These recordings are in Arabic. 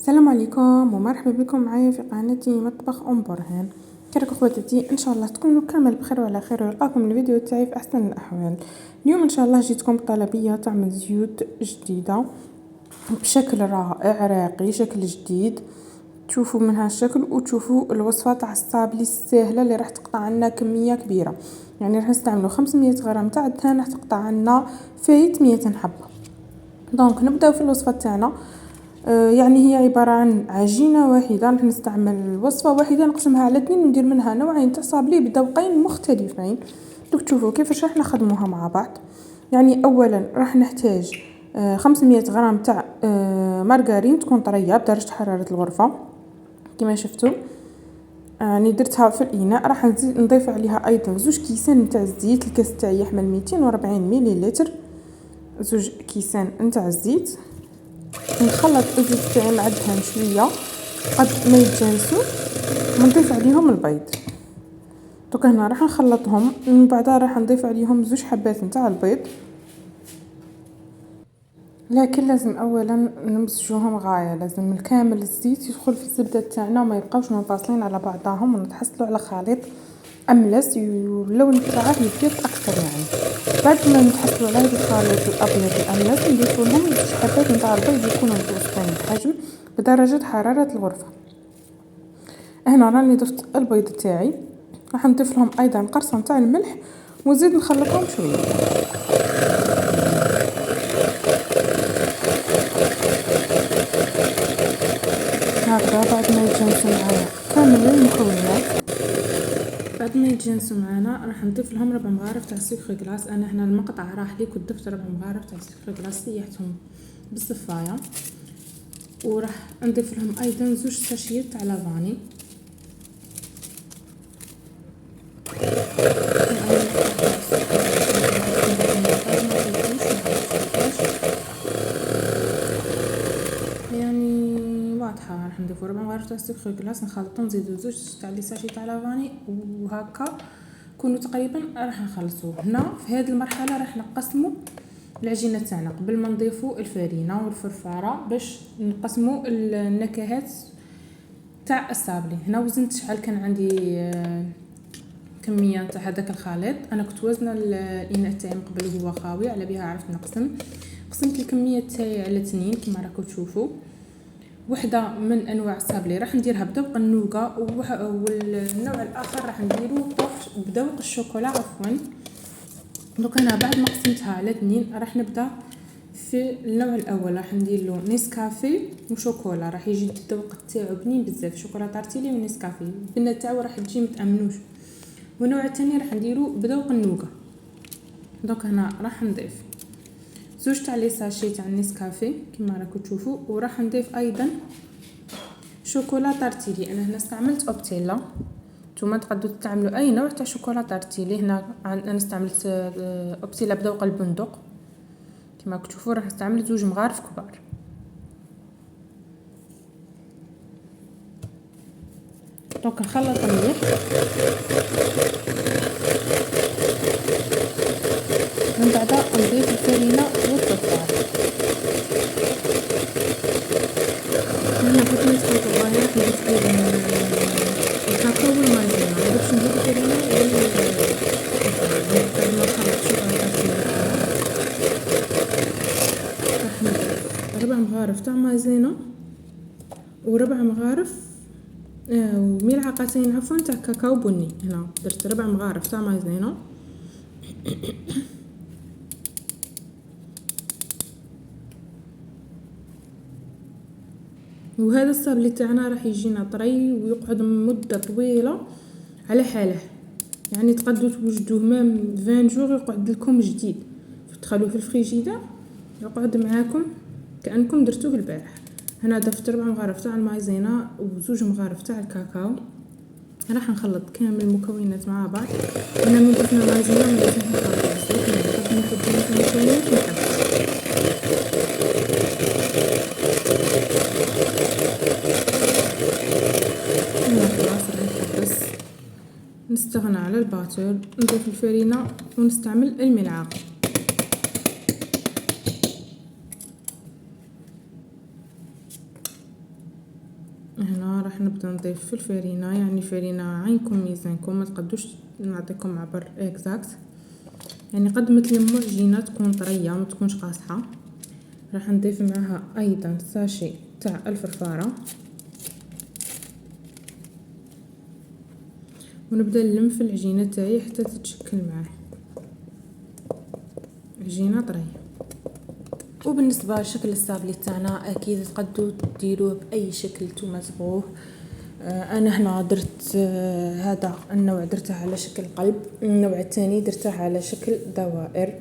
السلام عليكم ومرحبا بكم معايا في قناتي مطبخ ام برهان. كيفكم اخواتي؟ ان شاء الله تكونوا كامل بخير وعلى خير ويلقاكم الفيديو تاعي في احسن الاحوال. اليوم ان شاء الله جيتكم بطلبيه تعمل زيوت جديده بشكل رائع راقي، شكل جديد تشوفوا منها الشكل وتشوفوا الوصفه تاع الصابلي السهله اللي راح تقطع لنا كميه كبيره. يعني راح نستعملوا 500 غرام تاع الدهن، راح تقطع لنا فايت 200 حبه. دونك نبداو في الوصفه تاعنا. يعني هي عبارة عن عجينة واحدة، راح نستعمل وصفة واحدة نقسمها على 2 وندير منها نوعين تاع صابلي بذوقين مختلفين. دوك تشوفوا كيفاش راح نخدموها مع بعض. يعني اولا راح نحتاج 500 غرام تاع مارغرين تكون طرية بدرجة حرارة الغرفة كما شفتوا. يعني درتها في الاناء. راح نضيف عليها ايضا 2 كيسان تاع الزيت. الكاس تاعي يحمل 240 مليلتر. 2 كيسان نتاع الزيت. نخلط الزيت تاعي مع الدهن شويه قد ما يتجانسوا ونضيف عليهم البيض. دوك هنا راح نخلطهم، من بعدها راح نضيف عليهم 2 حبات نتاع البيض، لكن لازم اولا نمزجوهم غايه. لازم الكامل الزيت يدخل في الزبده تاعنا وما يبقاوش منفصلين على بعضهم، ونتحصلوا على خليط املس واللون تاعه يبيض اكثر. يعني بعد ما نتحصلوا على هذا الخليط الابيض الاملس نضيف لهم 2 حبات نتاع البيض يكونوا متوسطين الحجم بدرجه حراره الغرفه. هنا راني ضفت البيض تاعي، راح نضيف لهم ايضا قرصه تاع الملح ونزيد نخلطهم شويه. هكذا بعد ما يتجانسوا معايا كامل المكونات، بعد ما يتجانسوا معانا راح نضيف لهم ربع مغارف تاع سكر كلاص. انا هنا المقطع راح لي كنت ضفت ربع مغارف تاع سكر كلاص سيحتهم بالصفايه. وراح نضيف لهم ايضا 2 ساشيات تاع لافاني. يعني واضحه. راح نضيفوا ربع مغارف تاع سكر كلاص نخلطوا نزيدوا 2 تاع لي ساشي تاع لافاني وهكا كونوا تقريبا. راح نخلصوا هنا في هذه المرحله راح نقسموا العجينه تاعنا قبل ما نضيفوا الفرينه والفرفاره باش نقسموا النكهات تاع الصابلي. هنا وزنت شحال كان عندي كميه تاع هذاك الخليط. انا كنت وزنه الاناء تاعي من قبل هو خاوي، على بها عرفت نقسم. قسمت الكميه تاعي على 2 كما راكم تشوفوا. وحده من انواع الصابلي راح نديرها بذوق النوغا، والنوع الاخر راح نديرو بذوق الشوكولا عفوا. دوك انا بعد ما قسمتها على 2 راح نبدا في النوع الاول. راح ندير له نيسكافي وشوكولا، راح يجي الذوق تاعو بنين بزاف، شوكولا طارتيلي ونيسكافي البنه تاعو راح تجي متامنوش. والنوع الثاني راح نديرو بذوق النوغا. دوك هنا راح نضيف 2 تاع لي ساشي تاع النيسكافي كما راكم تشوفوا، وراح نضيف ايضا شوكولا طارتيلي. انا هنا استعملت اوبتيلا، نتوما تقدروا تعملوا اي نوع تاع شوكولا طارتيلي. هنا انا استعملت اوبتيلا بذوق البندق كما راكم تشوفوا. راح نستعمل 2 مغارف كبار. دونك نخلط مليح. من بعد نضيف الفرينه والسكر. هنا بغيت نخلط الغايه نضيف ايضا الكاكاو والمايزينا باش نضيف الفرينه بعد ما نخلط شويه راح نضيف 4 مغارف تاع مايزينا وربع مغارف وملعقتين عفوا تاع كاكاو بني. هنا درت 4 مغارف تاع مايزينا وهذا الصابلي تاعنا راح يجينا طري ويقعد مده طويله على حاله. يعني تقدروا توجدوه مام 20 جور يقعد لكم جديد، تدخلوه في الفريجيدير يقعد معاكم كانكم درتوه البارح. هنا ضفت 4 مغارف تاع المايزينا و2 مغارف تاع الكاكاو. راح نخلط كامل المكونات مع بعض. هنا من ضفنا المايزينا من ضفنا الكاكاو قد نحط المكونات نحب. بس نستغنى على الباتر، نضيف الفرينه ونستعمل الملعقه. هنا راح نبدا نضيف في الفرينه، يعني الفرينه عينكم ميزانكم، ما تقدوش نعطيكم عبر اكزاكت، يعني قد ما تلموا عجينه تكون طريه ما تكونش قاصحه. راح نضيف معها ايضا ساشي تاع الفرفاره، ونبدا نلم في العجينه تاعي حتى تتشكل معاه عجينه طريه. وبالنسبه لشكل السابلي تاعنا اكيد تقدروا ديروه باي شكل نتوما تبغوه. انا هنا درت هذا النوع درته على شكل قلب، النوع الثاني درته على شكل دوائر،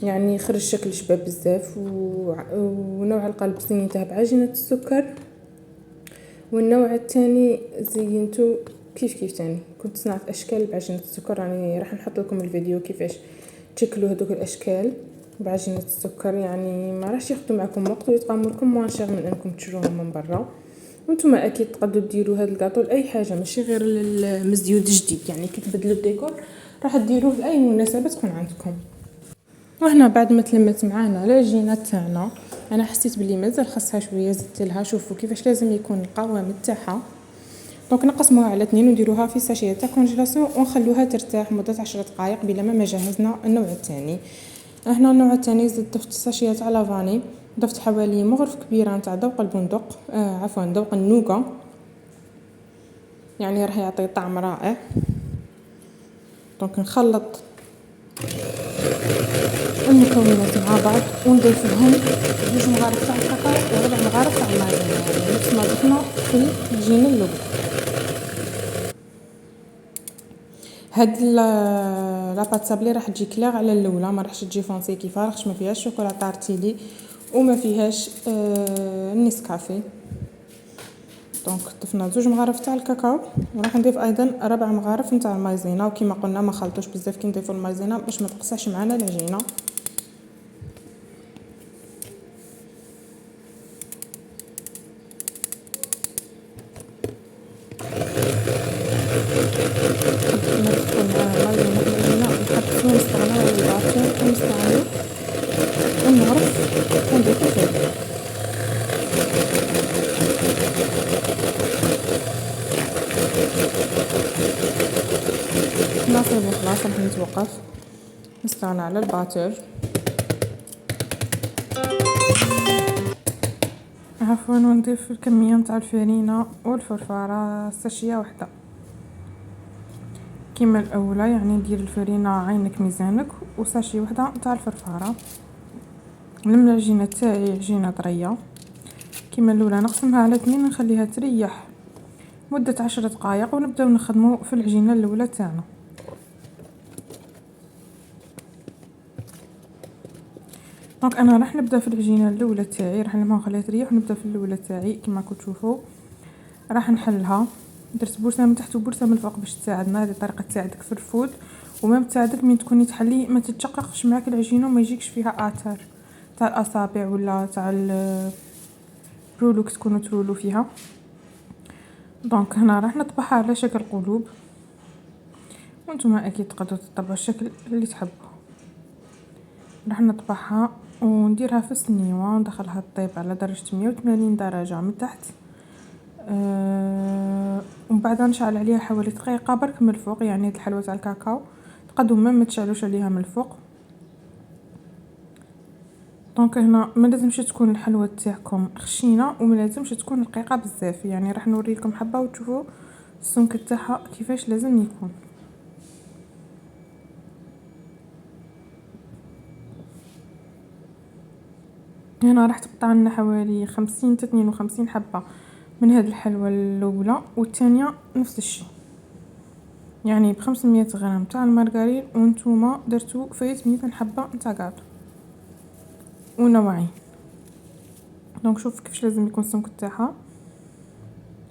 يعني خرج شكل شباب بزاف. ونوع القلب زينته بعجينه السكر، والنوع الثاني زينته كيف تاني كنت صنعت اشكال بعجينه السكر، يعني راح نحط لكم الفيديو كيفاش تشكلوا هذوك الاشكال بعجينه السكر، يعني ما راحش ياخذوا معكم وقت ويتقاموا لكم موان شير من انكم تشروهم من برا. وانتم اكيد تقدروا ديروا هذا الكاطو لاي حاجه ماشي غير للمزيود جديد، يعني كي تبدلوا الديكور راح ديروه لاي مناسبه تكون عندكم. وهنا بعد ما تلمت معانا العجينه تاعنا، انا حسيت بلي مازال خاصها شويه، زدت لها. شوفوا كيفاش لازم يكون القوام تاعها. دونك نقسموها على 2 ونديروها في ساشيه تاع كونجيلاسيون ونخلوها ترتاح مده 10 دقائق بلا ما جهزنا النوع الثاني. هنا النوع الثاني زدت ضفت الساشيه تاع لافاني، ضفت حوالي مغرف كبيره نتاع ذوق البندق، عفوا ذوق النوغا، يعني راح يعطي طعم رائع. دونك نخلط المكونات مع بعض ونضيف لهم 2 مغارف تاع الكاكاو و4 مغارف تاع المايزينا، يعني نفس ما ضفنا في العجينه الاولى. هاد لاباط سابلي راح تجي كلاغ على الاولى، ما راحش تجي فونسي كيفها، راحش ما فيهاش شوكولاته ارتيلي وما فيهاش النسكافيه. دونك ضفنا 2 مغارف تاع الكاكاو، وراح نضيف ايضا 4 مغارف نتاع المايزينا، وكما قلنا ما خلطوش بزاف كي نضيفوا المايزينا باش ما تقصحش معنا العجينه. ونستعملوا الباطل ونستعملوا ونعرف ونضيف الفلفل. خلاص راح نتوقف نستغنى على الباتر. عفوا ونضيف الكميه نتاع الفرينه والفرفاره ساشيه واحده كيما الاولى، يعني دير الفرينه عينك ميزانك وساشي وحده نتاع الفرفاره. نلم العجينه تاعي عجينه طريه كيما الاولى، نقسمها على 2 نخليها تريح مده 10 دقائق ونبداو نخدموا في العجينه الاولى تاعنا. دونك انا راح نبدا في العجينه الاولى تاعي، راح نلمها ونخليها تريح ونبدا في الاولى تاعي كيما راكم تشوفوا. راح نحلها، درت بورصه من تحت وبورصه من الفوق باش تساعدنا، هذه الطريقه تساعدك في الفود وما تساعدك من تكوني تحلي ما تتشققش معاك العجينه وما يجيكش فيها اثار تاع الاصابع ولا تاع الرولو تكونوا ترولو فيها. دونك هنا راح نطبعها على شكل قلوب، وانتم اكيد تقدروا تطبعوا الشكل اللي تحبوا. راح نطبعها ونديرها في السنيوه وندخلها تطيب على درجه 180 درجه من تحت، ومن بعد نشعل عليها حوالي دقيقه برك من الفوق، يعني الحلوى تاع الكاكاو تقدروا ما تشعلوش عليها من الفوق. دونك هنا ما لازمش تكون الحلوى تاعكم خشينه وما لازمش تكون رقيقه بزاف، يعني راح نوري لكم حبه وتشوفوا السمك تاعها كيفاش لازم يكون. هنا راح تقطع لنا حوالي 50 حتى 52 حبه من هذه الحلوى الاولى، والثانيه نفس الشيء، يعني ب500 غرام تاع المارغرين وانتوما درتو فايت 200 حبه نتاع كاطو ونوعين. دونك شوف كيفاش لازم يكون السمك تاعها،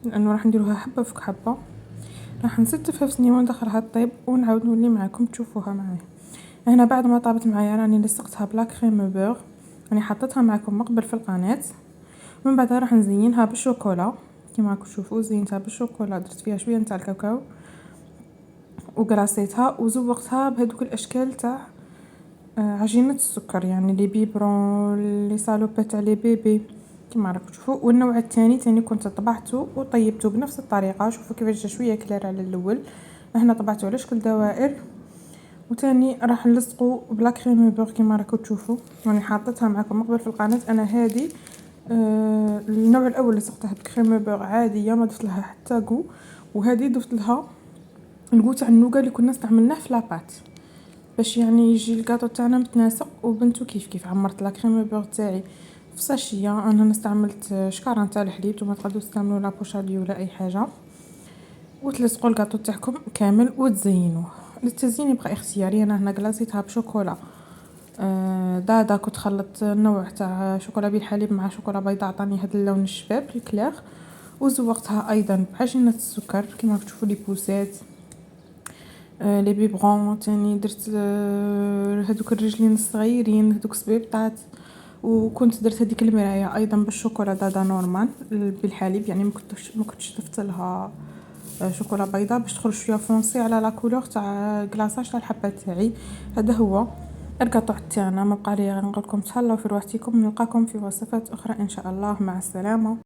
لانه راح نديروها حبه فوق حبه. راح نستفها في صينيه وندخلها طيب ونعاود نولي معكم تشوفوها معايا. هنا بعد ما طابت معايا راني لصقتها بلا كريم بور، راني حطيتها معكم من قبل في القناه. من بعد راح نزينها بالشوكولا كيما راكم تشوفوا، زينتها بالشوكولا، درت فيها شويه نتاع الكاكاو وقراصيتها وزوقتها بهذوك الاشكال تاع عجينه السكر، يعني لي بيبرون لي سالوبات تاع لي بيبي كما راكم تشوفوا. والنوع الثاني تاني كنت طبعته وطيبته بنفس الطريقه. شوفوا كيفاش جا شويه كلار على الاول. هنا طبعته على شكل دوائر، وتاني راح نلصقو بلا كريم بور كما راكم تشوفوا. راني حاطتها معكم قبل في القناه. انا هذه النوع الاول لصقتها بكريم بور عاديه ما ضفت لها حتى كو، وهذه ضفت لها الكو تاع النوغا اللي كنا استعملناه في لاباط باش يعني يجي الكاطو تاعنا متناسق وبنتو كيف عمرت لا كريم بور تاعي في ساشيه. انا استعملت شكاره تاع الحليب، نتوما تقدروا تستعملوا لا بوشالي ولا اي حاجه، وتلصقوا الكاطو تاعكم كامل وتزينوه. للتزيين يبقى اختياري. انا هنا كلاصيتها بشوكولا دادا، كنت خلطت نوع تاع شوكولا بالحليب مع شوكولا بيضاء عطاني هذا اللون الشباب الكلير، وزوقتها ايضا بعجينه السكر كما تشوفوا لي بوسات لي بيبغون. تاني درت هذوك الرجلين الصغيرين هذوك سبيبطات، وكنت درت هذيك المرايه ايضا بالشوكولا دادا نورمال بالحليب، يعني ما كنتش ضفت لها شوكولا بيضاء باش تخرج شويه فونسي على لا كولور تاع كلاصاج تاع الحبه تاعي. هذا هو الكاطو تاعنا. ما بقى لي غير نقول لكم تهلاو في روحتكم، نلقاكم في وصفات اخرى ان شاء الله. مع السلامه.